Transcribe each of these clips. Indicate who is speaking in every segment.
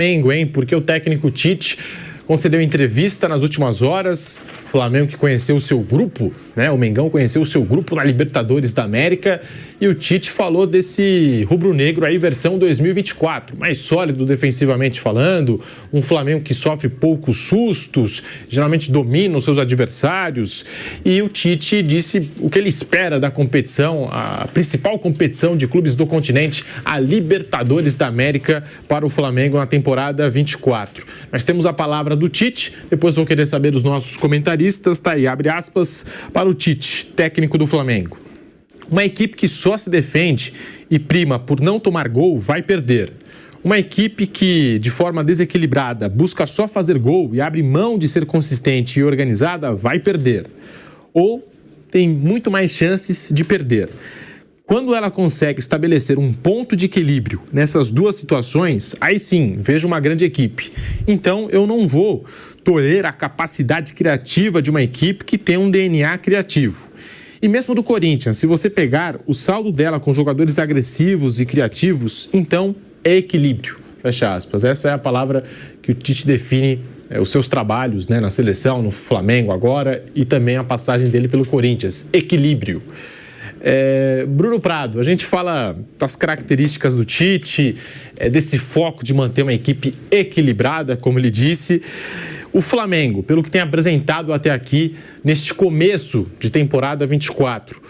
Speaker 1: Flamengo, hein? Porque o técnico Tite concedeu entrevista nas últimas horas. O Flamengo que conheceu o seu grupo, né? O Mengão conheceu o seu grupo na Libertadores da América. E o Tite falou desse rubro-negro aí, versão 2024. Mais sólido defensivamente falando. Um Flamengo que sofre poucos sustos, geralmente domina os seus adversários. E o Tite disse o que ele espera da competição, a principal competição de clubes do continente, a Libertadores da América para o Flamengo na temporada 24. Nós temos a palavra do Tite, depois vou querer saber dos nossos comentaristas. Tá aí, abre aspas, para o Tite, técnico do Flamengo. Uma equipe que só se defende e prima por não tomar gol vai perder. Uma equipe que, de forma desequilibrada, busca só fazer gol e abre mão de ser consistente e organizada vai perder. Ou tem muito mais chances de perder. Quando ela consegue estabelecer um ponto de equilíbrio nessas duas situações, aí sim, vejo uma grande equipe. Então, eu não vou tolerar a capacidade criativa de uma equipe que tem um DNA criativo. E mesmo do Corinthians, se você pegar o saldo dela com jogadores agressivos e criativos, então é equilíbrio. Fecha aspas. Essa é a palavra que o Tite define os seus trabalhos, né, na seleção, no Flamengo agora e também a passagem dele pelo Corinthians. Equilíbrio. Bruno Prado, a gente fala das características do Tite, desse foco de manter uma equipe equilibrada, como ele disse. O Flamengo, pelo que tem apresentado até aqui, neste começo de temporada 24,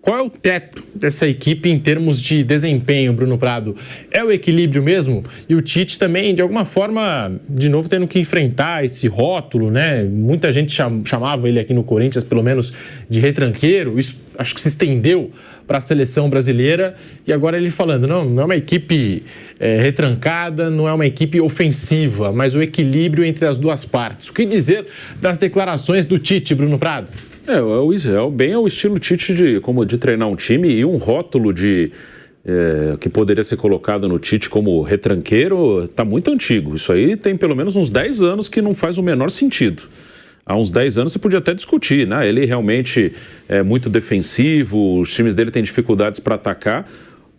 Speaker 1: qual é o teto dessa equipe em termos de desempenho, Bruno Prado? É o equilíbrio mesmo? E o Tite também, de alguma forma, de novo tendo que enfrentar esse rótulo, né? Muita gente chamava ele aqui no Corinthians, pelo menos, de retranqueiro. Isso acho que se estendeu para a seleção brasileira. E agora ele falando, não é uma equipe retrancada, não é uma equipe ofensiva, mas o equilíbrio entre as duas partes. O que dizer das declarações do Tite, Bruno Prado?
Speaker 2: É o estilo Tite de treinar um time, e um rótulo que poderia ser colocado no Tite como retranqueiro está muito antigo. Isso aí tem pelo menos uns 10 anos que não faz o menor sentido. Há uns 10 anos você podia até discutir, né? Ele realmente é muito defensivo, os times dele têm dificuldades para atacar.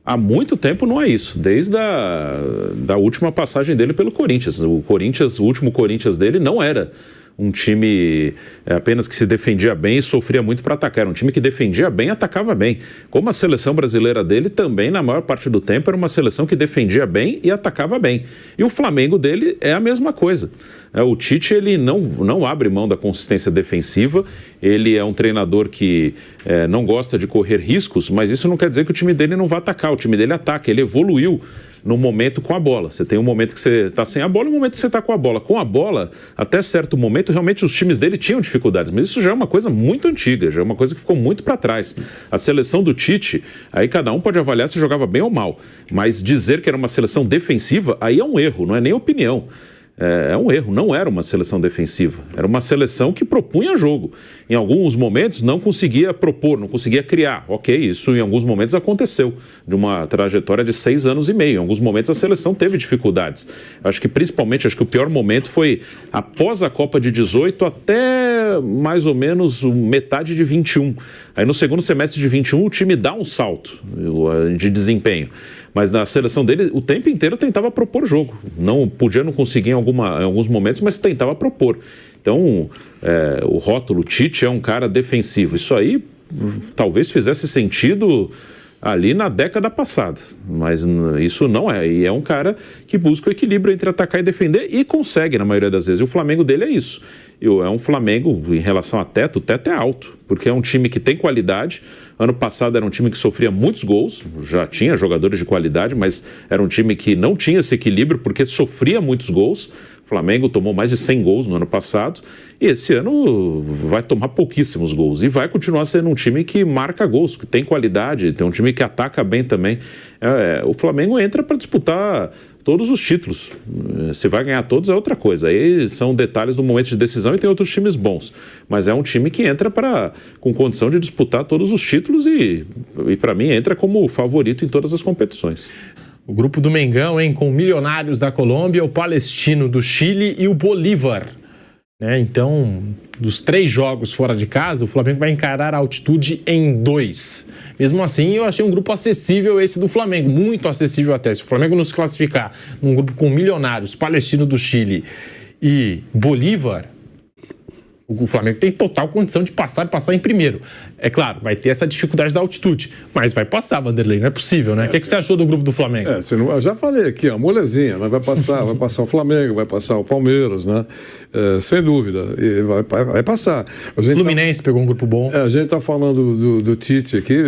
Speaker 2: Há muito tempo não é isso, desde da última passagem dele pelo Corinthians. O último Corinthians dele não era um time apenas que se defendia bem e sofria muito para atacar. Era um time que defendia bem e atacava bem. Como a seleção brasileira dele também, na maior parte do tempo, era uma seleção que defendia bem e atacava bem. E o Flamengo dele é a mesma coisa. O Tite, ele não abre mão da consistência defensiva. Ele é um treinador que não gosta de correr riscos, mas isso não quer dizer que o time dele não vai atacar. O time dele ataca, ele evoluiu no momento com a bola. Você tem um momento que você está sem a bola e um momento que você está com a bola. Com a bola, até certo momento, realmente os times dele tinham dificuldades, mas isso já é uma coisa muito antiga, já é uma coisa que ficou muito para trás. A seleção do Tite, aí cada um pode avaliar se jogava bem ou mal, mas dizer que era uma seleção defensiva, aí é um erro, não é nem opinião. É um erro, não era uma seleção defensiva, era uma seleção que propunha jogo. Em alguns momentos não conseguia propor, não conseguia criar. Ok, isso em alguns momentos aconteceu, de uma trajetória de 6 anos e meio. Em alguns momentos a seleção teve dificuldades. Acho que o pior momento foi após a Copa de 18 até mais ou menos metade de 21. Aí no segundo semestre de 21 o time dá um salto de desempenho. Mas na seleção dele, o tempo inteiro tentava propor jogo. Não conseguir em alguns momentos, mas tentava propor. Então, o rótulo Tite é um cara defensivo. Isso aí talvez fizesse sentido ali na década passada, mas isso não é. E é um cara que busca o equilíbrio entre atacar e defender e consegue na maioria das vezes. E o Flamengo dele é isso. É um Flamengo, em relação a teto, o teto é alto, porque é um time que tem qualidade. Ano passado era um time que sofria muitos gols, já tinha jogadores de qualidade, mas era um time que não tinha esse equilíbrio porque sofria muitos gols. O Flamengo tomou mais de 100 gols no ano passado e esse ano vai tomar pouquíssimos gols e vai continuar sendo um time que marca gols, que tem qualidade, tem um time que ataca bem também. O Flamengo entra para disputar todos os títulos. Se vai ganhar todos é outra coisa. Aí são detalhes do momento de decisão e tem outros times bons. Mas é um time que entra com condição de disputar todos os títulos e para mim, entra como favorito em todas as competições.
Speaker 1: O grupo do Mengão, com o Milionários da Colômbia, o Palestino do Chile e o Bolívar né? Então, dos 3 jogos fora de casa, o Flamengo vai encarar a altitude em 2. Mesmo assim, eu achei um grupo acessível esse do Flamengo, muito acessível até. Se o Flamengo não se classificar num grupo com Milionários, Palestino do Chile e Bolívar, o Flamengo tem total condição de passar em primeiro. É claro, vai ter essa dificuldade da altitude, mas vai passar, Vanderlei, não é possível, né? O que você achou do grupo do Flamengo?
Speaker 3: Eu já falei aqui, ó, molezinha, mas vai passar o Flamengo, vai passar o Palmeiras, né? Sem dúvida, e vai passar.
Speaker 1: Fluminense pegou um grupo bom.
Speaker 3: A gente está falando do Tite aqui,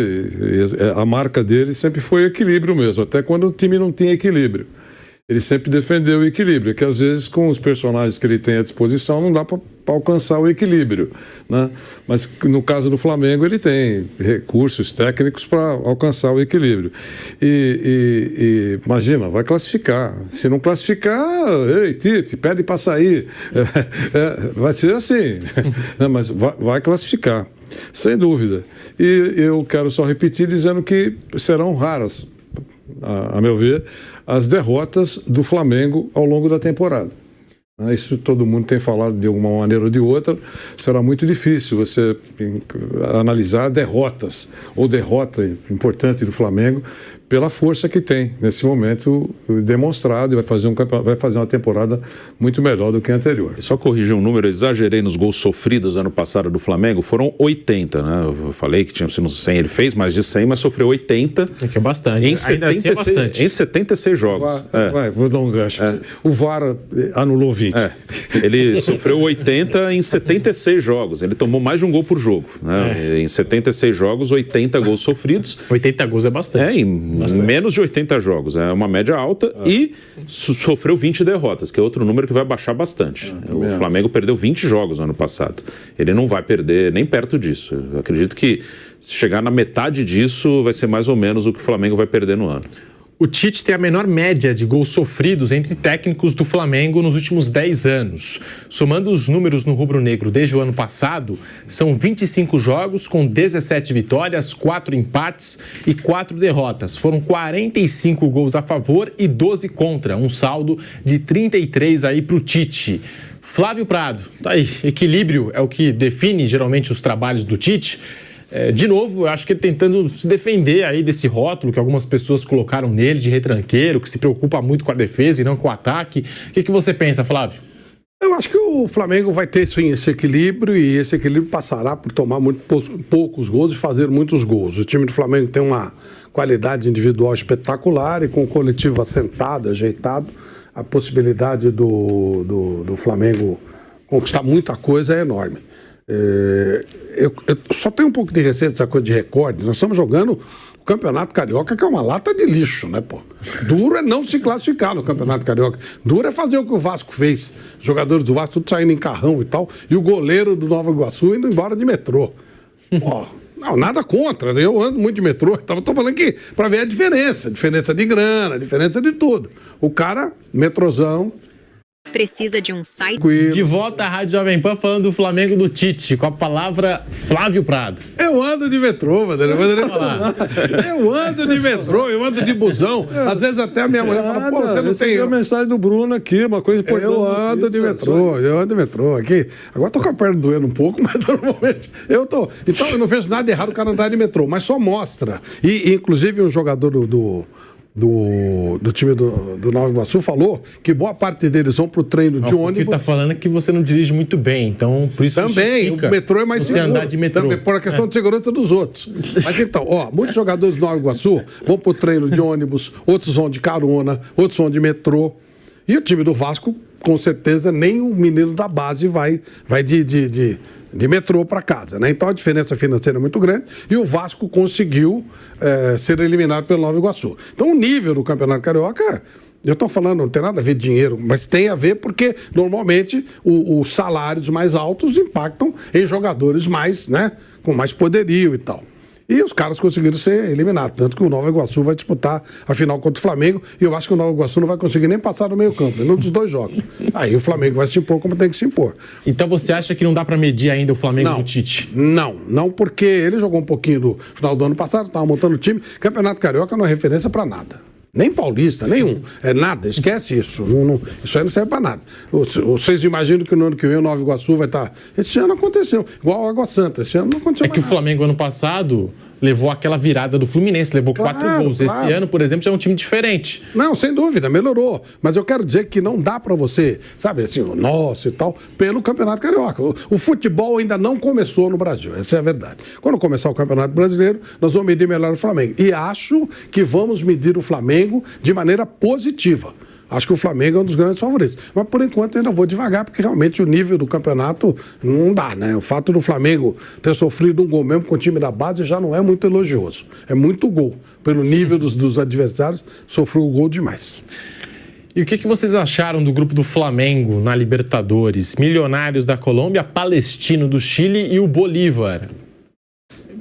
Speaker 3: a marca dele sempre foi equilíbrio mesmo, até quando o time não tinha equilíbrio. Ele sempre defendeu o equilíbrio, que às vezes com os personagens que ele tem à disposição não dá para alcançar o equilíbrio, né? Mas no caso do Flamengo ele tem recursos técnicos para alcançar o equilíbrio. E imagina, vai classificar. Se não classificar, ei, Tite, pede para sair. Vai ser assim, mas vai classificar, sem dúvida. E eu quero só repetir dizendo que serão raras, a meu ver, as derrotas do Flamengo ao longo da temporada. Isso todo mundo tem falado de uma maneira ou de outra. Será muito difícil você analisar derrotas ou derrota importante do Flamengo pela força que tem nesse momento demonstrado, e vai fazer uma temporada muito melhor do que a anterior.
Speaker 2: Só corrigir um número, eu exagerei nos gols sofridos ano passado do Flamengo, foram 80, né? Eu falei que tinha sido 100, ele fez mais de 100, mas sofreu 80.
Speaker 1: É que é bastante.
Speaker 2: Em 76 jogos.
Speaker 3: Vou dar um gancho. O VAR anulou 20.
Speaker 2: Ele sofreu 80 em 76 jogos. Ele tomou mais de um gol por jogo, né? Em 76 jogos, 80 gols sofridos.
Speaker 1: 80 gols é bastante.
Speaker 2: Menos de 80 jogos, é uma média alta, e sofreu 20 derrotas, que é outro número que vai baixar bastante. O Flamengo perdeu 20 jogos no ano passado. Ele não vai perder nem perto disso. Eu acredito que se chegar na metade disso, vai ser mais ou menos o que o Flamengo vai perder no ano.
Speaker 1: O Tite tem a menor média de gols sofridos entre técnicos do Flamengo nos últimos 10 anos. Somando os números no rubro-negro desde o ano passado, são 25 jogos com 17 vitórias, 4 empates e 4 derrotas. Foram 45 gols a favor e 12 contra, um saldo de 33 aí para o Tite. Flávio Prado, tá aí, equilíbrio é o que define geralmente os trabalhos do Tite. De novo, eu acho que ele tentando se defender aí desse rótulo que algumas pessoas colocaram nele de retranqueiro, que se preocupa muito com a defesa e não com o ataque. O que você pensa, Flávio?
Speaker 4: Eu acho que o Flamengo vai ter sim esse equilíbrio, e esse equilíbrio passará por tomar poucos gols e fazer muitos gols. O time do Flamengo tem uma qualidade individual espetacular, e com o coletivo assentado, ajeitado, a possibilidade do Flamengo conquistar muita coisa é enorme. Eu só tenho um pouco de receio dessa coisa de recorde. Nós estamos jogando o Campeonato Carioca, que é uma lata de lixo, né, pô? Duro é não se classificar no Campeonato Carioca. Duro é fazer o que o Vasco fez. Os jogadores do Vasco tudo saindo em carrão e tal, e o goleiro do Nova Iguaçu indo embora de metrô. Ó, não, nada contra. Eu ando muito de metrô. Tô falando aqui para ver a diferença de grana, a diferença de tudo. O cara, metrozão.
Speaker 5: Precisa de um site.
Speaker 1: De volta à Rádio Jovem Pan, falando do Flamengo do Tite, com a palavra Flávio Prado.
Speaker 4: Eu ando de metrô, Vanderlei. Eu ando de metrô, eu ando de busão. Às vezes até a minha mulher fala, pô, você não tem...
Speaker 3: a mensagem do Bruno aqui, uma coisa importante.
Speaker 4: Eu ando de metrô aqui. Agora tô com a perna doendo um pouco, mas normalmente eu tô... Então eu não vejo nada errado o cara andar de metrô, mas só mostra. E inclusive um jogador do time do Nova Iguaçu falou que boa parte deles vão pro treino de ônibus.
Speaker 1: O que ele tá falando é que você não dirige muito bem, então por isso
Speaker 4: também o metrô é mais
Speaker 1: você
Speaker 4: seguro.
Speaker 1: Andar de metrô.
Speaker 4: Também por a questão de segurança dos outros. Mas então, muitos jogadores do Nova Iguaçu vão pro treino de ônibus, outros vão de carona, outros vão de metrô. E o time do Vasco, com certeza, nem o menino da base vai de metrô para casa, né? Então a diferença financeira é muito grande, e o Vasco conseguiu ser eliminado pelo Nova Iguaçu. Então o nível do Campeonato Carioca, eu estou falando, não tem nada a ver com dinheiro, mas tem a ver porque normalmente os salários mais altos impactam em jogadores mais, né, com mais poderio e tal. E os caras conseguiram ser eliminados. Tanto que o Nova Iguaçu vai disputar a final contra o Flamengo. E eu acho que o Nova Iguaçu não vai conseguir nem passar no meio campo, nenhum dos 2 jogos. Aí o Flamengo vai se impor como tem que se impor.
Speaker 1: Então você acha que não dá para medir ainda o Flamengo do Tite?
Speaker 4: Não, porque ele jogou um pouquinho no final do ano passado, estava montando o time. Campeonato Carioca não é referência para nada. Nem paulista, nenhum. É nada, esquece isso. Isso aí não serve para nada. Vocês imaginam que no ano que vem o Nova Iguaçu vai estar... Esse ano aconteceu, igual a Água Santa. Esse ano não aconteceu
Speaker 1: É que o Flamengo, ano passado, levou aquela virada do Fluminense, levou 4 gols. Esse ano, por exemplo, já é um time diferente.
Speaker 4: Não, sem dúvida, melhorou. Mas eu quero dizer que não dá para você, sabe, assim, o nosso e tal, pelo Campeonato Carioca. O futebol ainda não começou no Brasil, essa é a verdade. Quando começar o Campeonato Brasileiro, nós vamos medir melhor o Flamengo. E acho que vamos medir o Flamengo de maneira positiva. Acho que o Flamengo é um dos grandes favoritos. Mas, por enquanto, eu ainda vou devagar, porque realmente o nível do campeonato não dá, né? O fato do Flamengo ter sofrido um gol mesmo com o time da base já não é muito elogioso. É muito gol. Pelo nível dos adversários, sofreu o gol demais.
Speaker 1: E o que vocês acharam do grupo do Flamengo na Libertadores? Milionários da Colômbia, Palestino do Chile e o Bolívar.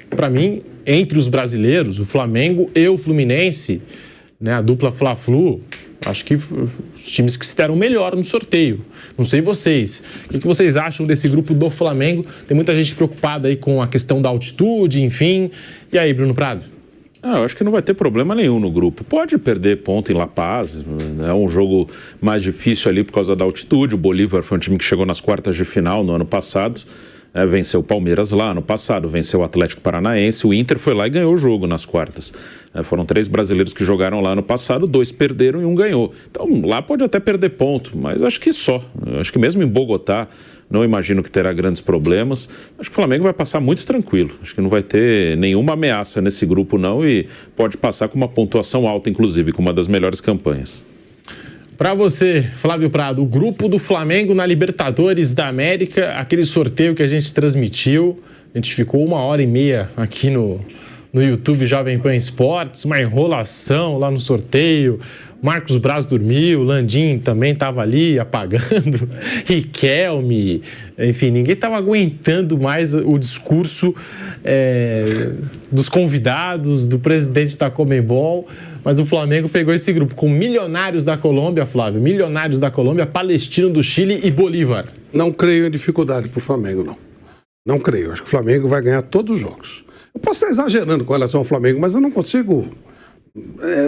Speaker 1: Para mim, entre os brasileiros, o Flamengo e o Fluminense, né, a dupla Fla-Flu, acho que os times que se deram melhor no sorteio. Não sei vocês. O que vocês acham desse grupo do Flamengo? Tem muita gente preocupada aí com a questão da altitude, enfim. E aí, Bruno Prado?
Speaker 2: Eu acho que não vai ter problema nenhum no grupo. Pode perder ponto em La Paz, é um jogo mais difícil ali por causa da altitude. O Bolívar foi um time que chegou nas quartas de final no ano passado. Venceu o Palmeiras lá no passado, venceu o Atlético Paranaense, o Inter foi lá e ganhou o jogo nas quartas. Foram 3 brasileiros que jogaram lá no passado, 2 perderam e 1 ganhou. Então lá pode até perder ponto, mas acho que só. Acho que mesmo em Bogotá, não imagino que terá grandes problemas. Acho que o Flamengo vai passar muito tranquilo. Acho que não vai ter nenhuma ameaça nesse grupo não e pode passar com uma pontuação alta, inclusive, com uma das melhores campanhas.
Speaker 1: Para você, Flávio Prado, o grupo do Flamengo na Libertadores da América, aquele sorteio que a gente transmitiu, a gente ficou 1h30 aqui no YouTube Jovem Pan Esportes, uma enrolação lá no sorteio, Marcos Braz dormiu, Landim também estava ali apagando, Riquelme, enfim, ninguém estava aguentando mais o discurso dos convidados, do presidente da Conmebol. Mas o Flamengo pegou esse grupo com Milionários da Colômbia, Flávio. Milionários da Colômbia, Palestino do Chile e Bolívar.
Speaker 4: Não creio em dificuldade para o Flamengo, não. Não creio. Acho que o Flamengo vai ganhar todos os jogos. Eu posso estar exagerando com relação ao Flamengo, mas eu não consigo...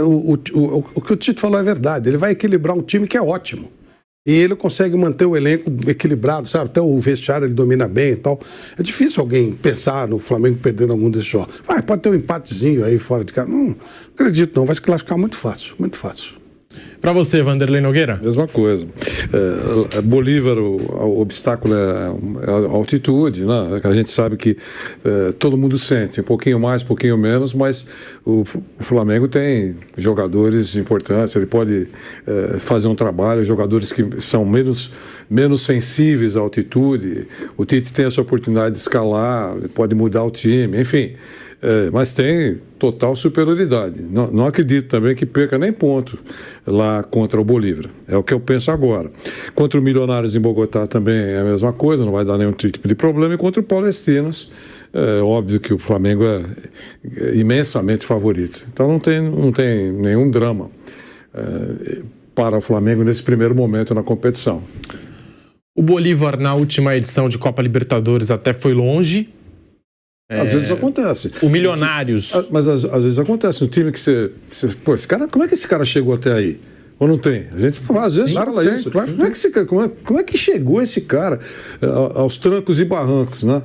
Speaker 4: O que o Tite falou é verdade. Ele vai equilibrar um time que é ótimo. E ele consegue manter o elenco equilibrado, sabe? Até o vestiário ele domina bem e tal. É difícil alguém pensar no Flamengo perdendo algum desses jogos. Pode ter um empatezinho aí fora de casa. Não acredito, não. Vai se classificar muito fácil, muito fácil.
Speaker 1: Para você, Vanderlei Nogueira?
Speaker 3: Mesma coisa. Bolívar, o obstáculo é a altitude, né? A gente sabe que todo mundo sente, um pouquinho mais, um pouquinho menos, mas o Flamengo tem jogadores importantes, ele pode fazer um trabalho, jogadores que são menos sensíveis à altitude. O Tite tem essa oportunidade de escalar, pode mudar o time, enfim. Mas tem total superioridade. Não acredito também que perca nem ponto lá contra o Bolívar. É o que eu penso agora. Contra o Milionários em Bogotá também é a mesma coisa, não vai dar nenhum tipo de problema. E contra o Palestinos, é óbvio que o Flamengo é imensamente favorito. Então não tem nenhum drama para o Flamengo nesse primeiro momento na competição.
Speaker 1: O Bolívar, na última edição de Copa Libertadores, até foi longe.
Speaker 3: Às vezes acontece.
Speaker 1: O Milionários.
Speaker 3: Mas às vezes acontece. Um time que você. Pô, esse cara, como é que esse cara chegou até aí? Ou não tem? A gente às vezes fala isso. Claro. Como é que chegou esse cara aos trancos e barrancos, né?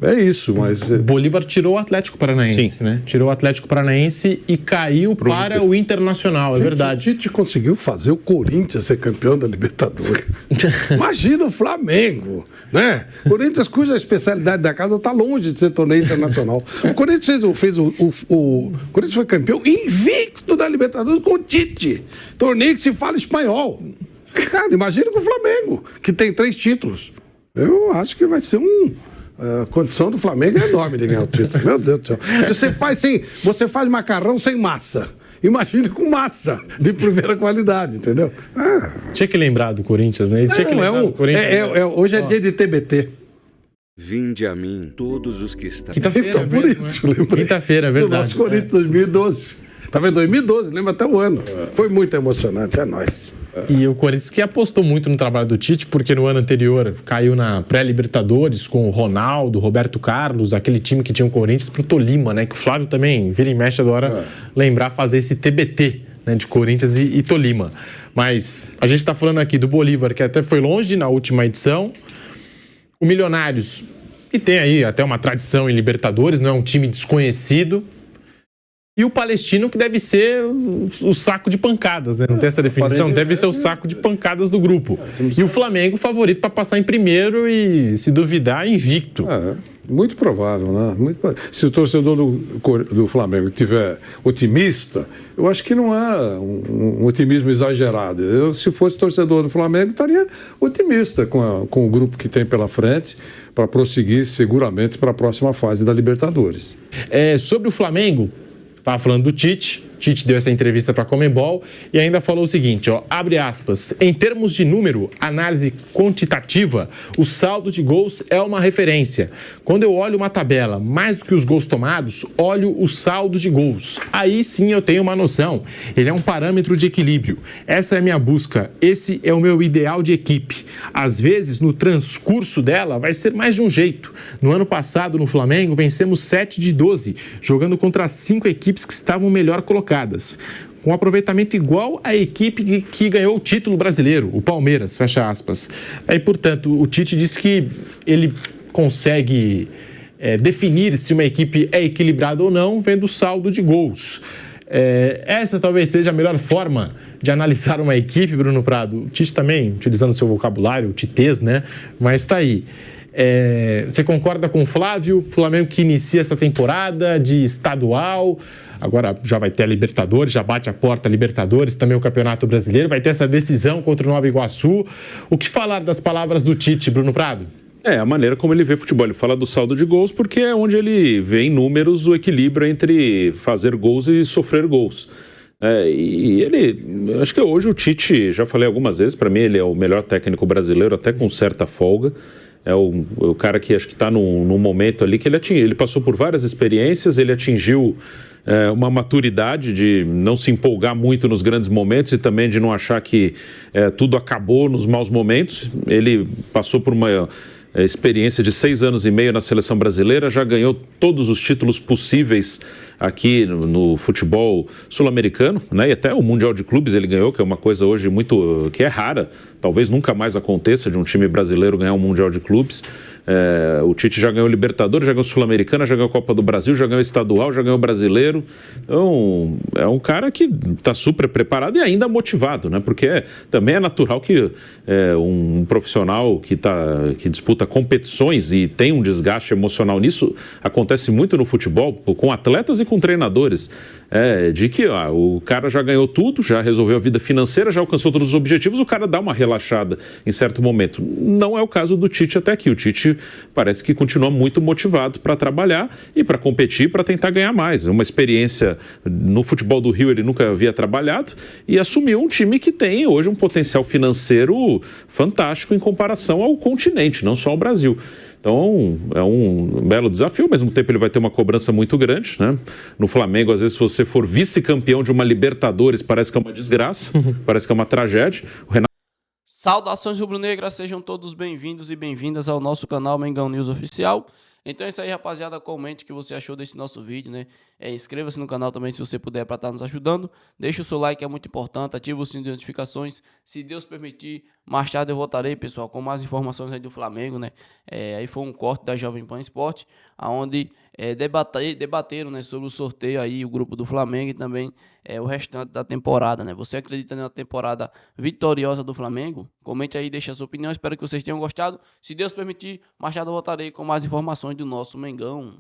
Speaker 3: É isso, mas...
Speaker 1: O Bolívar tirou o Atlético Paranaense, né? Tirou o Atlético Paranaense e caiu para o Internacional, é verdade.
Speaker 4: O Tite conseguiu fazer o Corinthians ser campeão da Libertadores. Imagina o Flamengo, né? Corinthians, cuja especialidade da casa está longe de ser torneio internacional. O Corinthians o Corinthians foi campeão invicto da Libertadores com o Tite. Torneio que se fala espanhol. Cara, imagina com o Flamengo, que tem 3 títulos. Eu acho que vai ser a condição do Flamengo é enorme de ganhar o título. Meu Deus do céu. Você faz macarrão sem massa. Imagine com massa de primeira qualidade, entendeu?
Speaker 1: Tinha que lembrar do Corinthians, né?
Speaker 4: Hoje é dia de TBT.
Speaker 6: Vinde a mim todos os que estão...
Speaker 1: Quinta-feira,
Speaker 4: então, por isso, lembrei.
Speaker 1: Quinta-feira, é verdade.
Speaker 4: O nosso Corinthians 2012. Estava em 2012, lembra até o ano. Foi muito emocionante, é nóis.
Speaker 1: E o Corinthians que apostou muito no trabalho do Tite, porque no ano anterior caiu na pré-Libertadores com o Ronaldo, Roberto Carlos, aquele time que tinha o Corinthians pro Tolima, né? Que o Flávio também vira e mexe adora lembrar fazer esse TBT, né, de Corinthians e Tolima. Mas a gente está falando aqui do Bolívar, que até foi longe na última edição. O Milionários, que tem aí até uma tradição em Libertadores, não é um time desconhecido. E o Palestino, que deve ser o saco de pancadas, né? Não tem essa definição? Deve ser o saco de pancadas do grupo. E o Flamengo, favorito para passar em primeiro e, se duvidar, invicto.
Speaker 3: Muito provável, né? Se o torcedor do Flamengo estiver otimista, eu acho que não é um otimismo exagerado. Eu, se fosse torcedor do Flamengo, estaria otimista com o grupo que tem pela frente para prosseguir seguramente para a próxima fase da Libertadores.
Speaker 1: Sobre o Flamengo, estava falando do Tite deu essa entrevista para a Conmebol e ainda falou o seguinte, abre aspas, em termos de número, análise quantitativa, o saldo de gols é uma referência. Quando eu olho uma tabela, mais do que os gols tomados, olho o saldo de gols. Aí sim eu tenho uma noção. Ele é um parâmetro de equilíbrio. Essa é a minha busca. Esse é o meu ideal de equipe. Às vezes, no transcurso dela, vai ser mais de um jeito. No ano passado, no Flamengo, vencemos 7 de 12, jogando contra 5 equipes que estavam melhor colocadas. Com aproveitamento igual à equipe que ganhou o título brasileiro, o Palmeiras, fecha aspas. Aí, portanto, o Tite disse que ele consegue definir se uma equipe é equilibrada ou não vendo o saldo de gols. Essa talvez seja a melhor forma de analisar uma equipe, Bruno Prado. O Tite também, utilizando seu vocabulário, o titês, né? Mas está aí. Você concorda com o Flávio? Flamengo que inicia essa temporada de estadual, agora já vai ter a Libertadores, já bate a porta a Libertadores, também o Campeonato Brasileiro, vai ter essa decisão contra o Nova Iguaçu. O que falar das palavras do Tite, Bruno Prado?
Speaker 2: A maneira como ele vê futebol. Ele fala do saldo de gols porque é onde ele vê em números o equilíbrio entre fazer gols e sofrer gols. E ele, acho que hoje o Tite, já falei algumas vezes, para mim ele é o melhor técnico brasileiro, até com certa folga. É o cara que acho que está num momento ali que ele passou por várias experiências, ele atingiu uma maturidade de não se empolgar muito nos grandes momentos e também de não achar que tudo acabou nos maus momentos. Ele passou por uma experiência de 6 anos e meio na seleção brasileira, já ganhou todos os títulos possíveis aqui no futebol sul-americano, né? E até o Mundial de Clubes ele ganhou, que é uma coisa hoje que é rara, talvez nunca mais aconteça de um time brasileiro ganhar um Mundial de Clubes. O Tite já ganhou Libertadores, já ganhou Sul-Americana, já ganhou Copa do Brasil, já ganhou Estadual, já ganhou Brasileiro. Então, é um cara que está super preparado e ainda motivado, né? Porque também é natural que um profissional que disputa competições e tem um desgaste emocional nisso, acontece muito no futebol, com atletas e com treinadores, de que o cara já ganhou tudo, já resolveu a vida financeira, já alcançou todos os objetivos, o cara dá uma relaxada em certo momento. Não é o caso do Tite até aqui. O Tite parece que continua muito motivado para trabalhar e para competir, para tentar ganhar mais. Uma experiência no futebol do Rio ele nunca havia trabalhado e assumiu um time que tem hoje um potencial financeiro fantástico em comparação ao continente, não só ao Brasil. Então, é um belo desafio, ao mesmo tempo ele vai ter uma cobrança muito grande, né? No Flamengo, às vezes, se você for vice-campeão de uma Libertadores, parece que é uma desgraça, parece que é uma tragédia. O Renato...
Speaker 7: Saudações rubro-negras, sejam todos bem-vindos e bem-vindas ao nosso canal Mengão News Oficial. Então é isso aí, rapaziada, comente o que você achou desse nosso vídeo, né? Inscreva-se no canal também se você puder para estar nos ajudando. Deixa o seu like, é muito importante, ativa o sininho de notificações. Se Deus permitir, mais tarde eu voltarei, pessoal, com mais informações aí do Flamengo, né? Aí foi um corte da Jovem Pan Esporte, onde debateram, né, sobre o sorteio aí, o grupo do Flamengo e também o restante da temporada, né? Você acredita na temporada vitoriosa do Flamengo? Comente aí, deixa a sua opinião, espero que vocês tenham gostado. Se Deus permitir, mais tarde eu voltarei com mais informações do nosso Mengão.